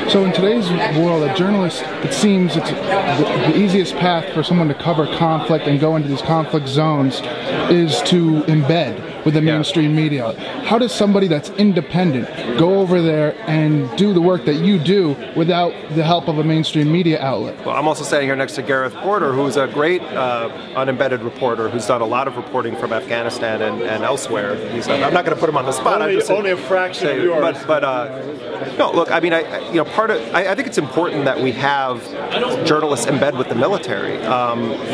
So in today's world, a journalist, it seems it's the easiest path for someone to cover conflict and go into these conflict zones is to embed with the mainstream media. How does somebody that's independent go over there and do the work that you do without the help of a mainstream media outlet? Well, I'm also standing here next to Gareth Porter, who's a great unembedded reporter who's done a lot of reporting from Afghanistan and elsewhere. I'm not going to put him on the spot. Only a fraction of yours. But no, look, I mean, I think it's important that we have journalists embed with the military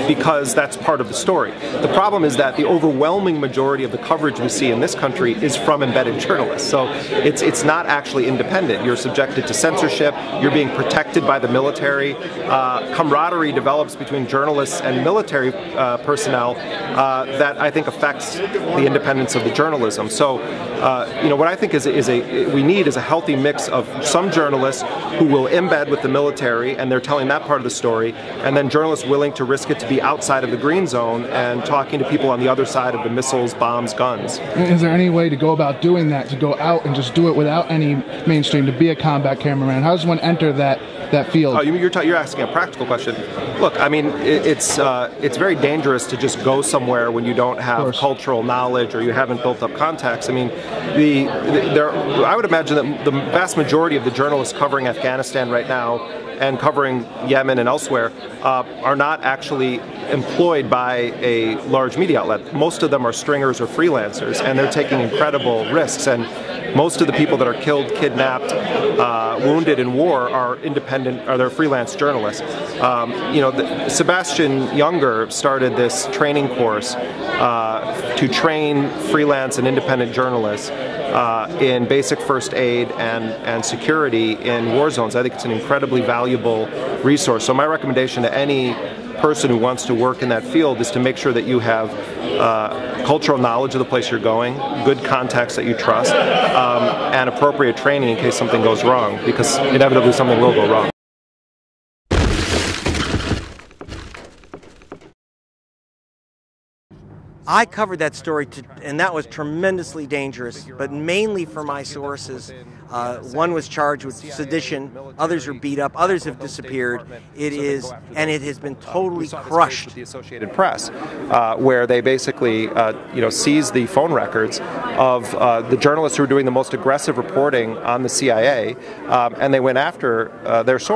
because that's part of the story. The problem is that the overwhelming majority of the coverage we see in this country is from embedded journalists. So it's not actually independent. You're subjected to censorship. You're being protected by the military. Camaraderie develops between journalists and military personnel that I think affects the independence of the journalism. So, what I think we need is a healthy mix of some journalists who will embed with the military and they're telling that part of the story, and then journalists willing to risk it to be outside of the green zone and talking to people on the other side of the missiles, bombs, guns. Is there any way to go about doing that, to go out and just do it without any mainstream, to be a combat cameraman? How does one enter that field? Oh, you're asking a practical question. Look, I mean, it's very dangerous to just go somewhere when you don't have cultural knowledge or you haven't built up contacts. I mean, I would imagine that the vast majority of the journalists covering Afghanistan right now and covering Yemen and elsewhere are not actually employed by a large media outlet. Most of them are stringers or freelancers, and they're taking incredible risks. And most of the people that are killed, kidnapped, wounded in war are they're freelance journalists. Sebastian Younger started this training course to train freelance and independent journalists in basic first aid and security in war zones. I think it's an incredibly valuable resource. So my recommendation to any person who wants to work in that field is to make sure that you have cultural knowledge of the place you're going, good contacts that you trust, and appropriate training in case something goes wrong, because inevitably something will go wrong. I covered that story, and that was tremendously dangerous, but mainly for my sources. One was charged with sedition, others are beat up, others have disappeared. It has been totally crushed. With the Associated Press, where they basically, seized the phone records of the journalists who were doing the most aggressive reporting on the CIA, and they went after their source.